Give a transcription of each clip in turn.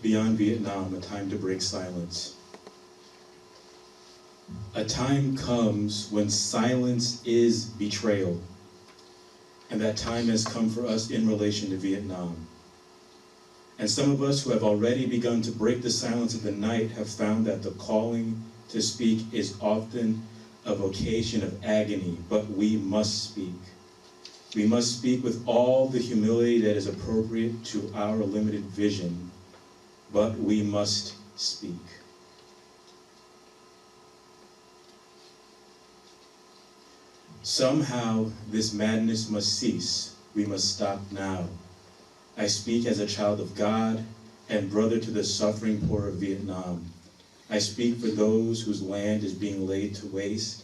beyond Vietnam, a time to break silence. A time comes when silence is betrayal, and that time has come for us in relation to Vietnam. And some of us who have already begun to break the silence of the night have found that the calling to speak is often a vocation of agony, but we must speak. We must speak with all the humility that is appropriate to our limited vision, but we must speak. Somehow this madness must cease. We must stop now. I speak as a child of God and brother to the suffering poor of Vietnam. I speak for those whose land is being laid to waste,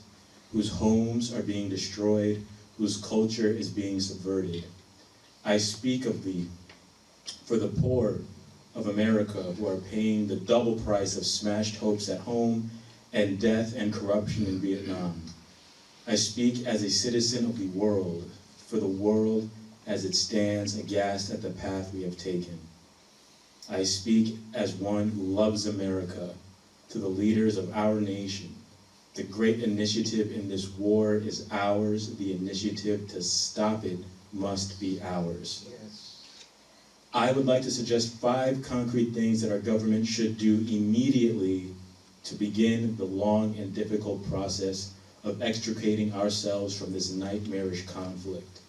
whose homes are being destroyed, whose culture is being subverted. I speak for the poor of America who are paying the double price of smashed hopes at home and death and corruption in Vietnam. I speak as a citizen of the world, for the world as it stands aghast at the path we have taken. I speak as one who loves America, to the leaders of our nation. The great initiative in this war is ours. The initiative to stop it must be ours. Yes. I would like to suggest 5 concrete things that our government should do immediately to begin the long and difficult process of extricating ourselves from this nightmarish conflict.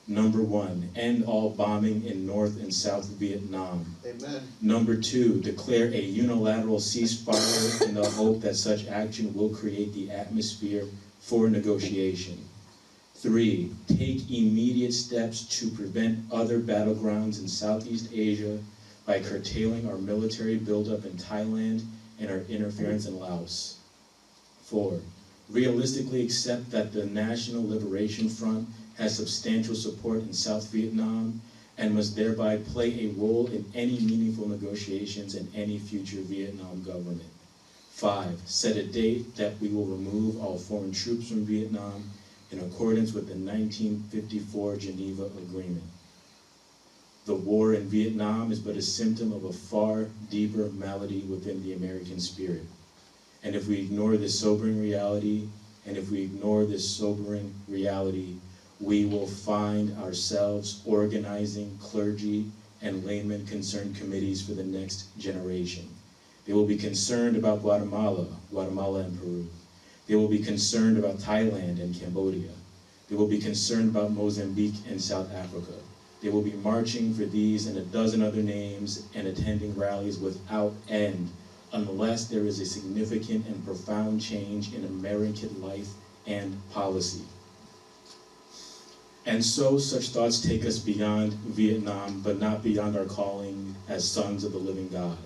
Number 1, end all bombing in North and South Vietnam. Amen. Number 2, declare a unilateral ceasefire in the hope that such action will create the atmosphere for negotiation. 3, take immediate steps to prevent other battlegrounds in Southeast Asia by curtailing our military buildup in Thailand and our interference in Laos. 4, realistically accept that the National Liberation Front has substantial support in South Vietnam and must thereby play a role in any meaningful negotiations in any future Vietnam government. 5, set a date that we will remove all foreign troops from Vietnam in accordance with the 1954 Geneva Agreement. The war in Vietnam is but a symptom of a far deeper malady within the American spirit. And if we ignore this sobering reality, we will find ourselves organizing clergy and laymen concerned committees for the next generation. They will be concerned about Guatemala and Peru. They will be concerned about Thailand and Cambodia. They will be concerned about Mozambique and South Africa. They will be marching for these and a dozen other names and attending rallies without end, unless there is a significant and profound change in American life and policy. And so such thoughts take us beyond Vietnam, but not beyond our calling as sons of the living God.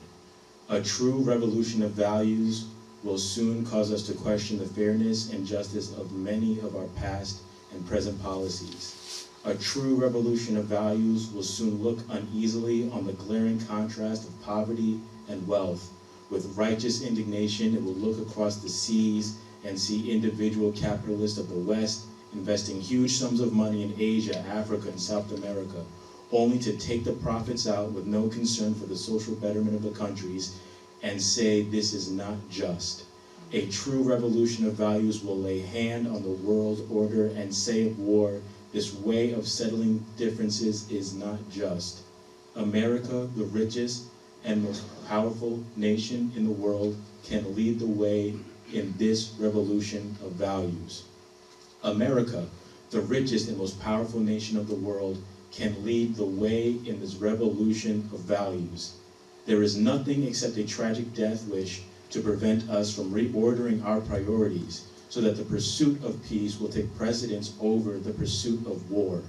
A true revolution of values will soon cause us to question the fairness and justice of many of our past and present policies. A true revolution of values will soon look uneasily on the glaring contrast of poverty and wealth. With righteous indignation, it will look across the seas and see individual capitalists of the West investing huge sums of money in Asia, Africa, and South America, only to take the profits out with no concern for the social betterment of the countries and say this is not just. A true revolution of values will lay hand on the world order and say of war, this way of settling differences is not just. America, the richest and most powerful nation in the world, can lead the way in this revolution of values. America, the richest and most powerful nation of the world, can lead the way in this revolution of values. There is nothing except a tragic death wish to prevent us from reordering our priorities so that the pursuit of peace will take precedence over the pursuit of war.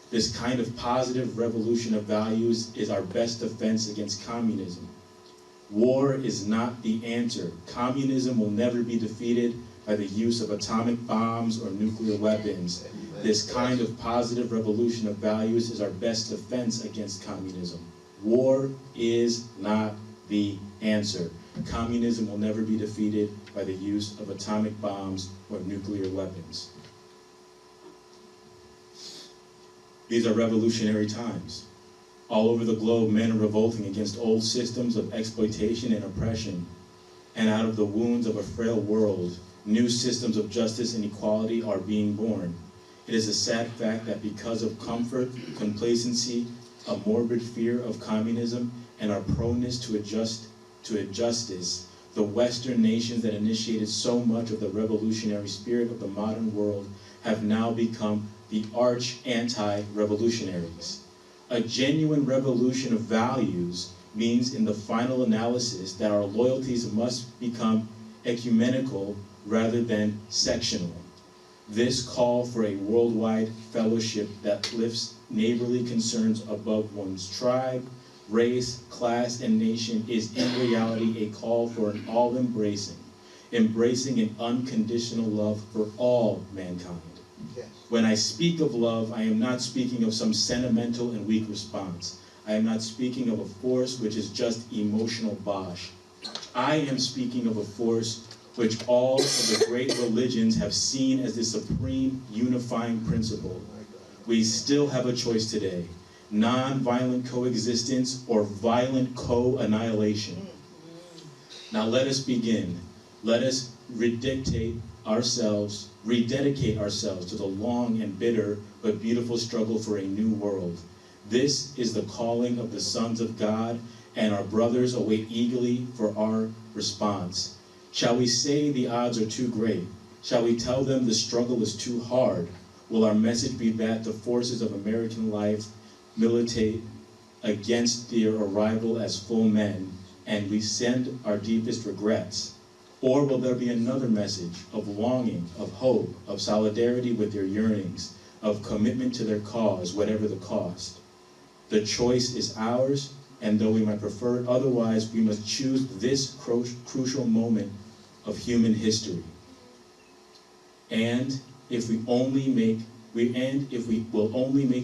This kind of positive revolution of values is our best defense against communism. War is not the answer. Communism will never be defeated by the use of atomic bombs or nuclear weapons. This kind of positive revolution of values is our best defense against communism. War is not the answer. Communism will never be defeated by the use of atomic bombs or nuclear weapons. These are revolutionary times. All over the globe, men are revolting against old systems of exploitation and oppression. And out of the wounds of a frail world, new systems of justice and equality are being born. It is a sad fact that because of comfort, complacency, a morbid fear of communism, and our proneness to injustice, the Western nations that initiated so much of the revolutionary spirit of the modern world have now become the arch anti-revolutionaries. A genuine revolution of values means, in the final analysis, that our loyalties must become ecumenical rather than sectional. This call for a worldwide fellowship that lifts neighborly concerns above one's tribe, race, class, and nation is in reality a call for an all-embracing, embracing an unconditional love for all mankind. Yes. When I speak of love, I am not speaking of some sentimental and weak response. I am not speaking of a force which is just emotional bosh. I am speaking of a force which all of the great religions have seen as the supreme unifying principle. We still have a choice today: non-violent coexistence or violent co-annihilation. Now let us begin. Let us rededicate ourselves to the long and bitter but beautiful struggle for a new world. This is the calling of the sons of God, and our brothers await eagerly for our response. Shall we say the odds are too great? Shall we tell them the struggle is too hard? Will our message be that the forces of American life militate against their arrival as full men, and we send our deepest regrets? Or will there be another message of longing, of hope, of solidarity with their yearnings, of commitment to their cause, whatever the cost? The choice is ours, and though we might prefer it otherwise, we must choose this crucial moment of human history. And if we will only make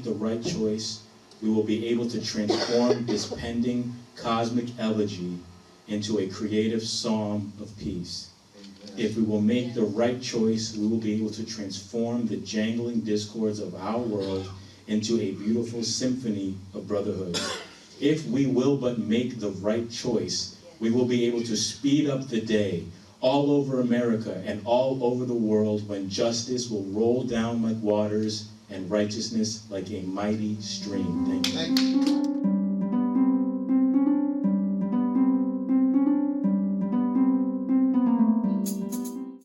the right choice, we will be able to transform this pending cosmic elegy into a creative psalm of peace. If we will make the right choice, we will be able to transform the jangling discords of our world into a beautiful symphony of brotherhood. If we will but make the right choice, we will be able to speed up the day all over America and all over the world, when justice will roll down like waters and righteousness like a mighty stream. Thank you.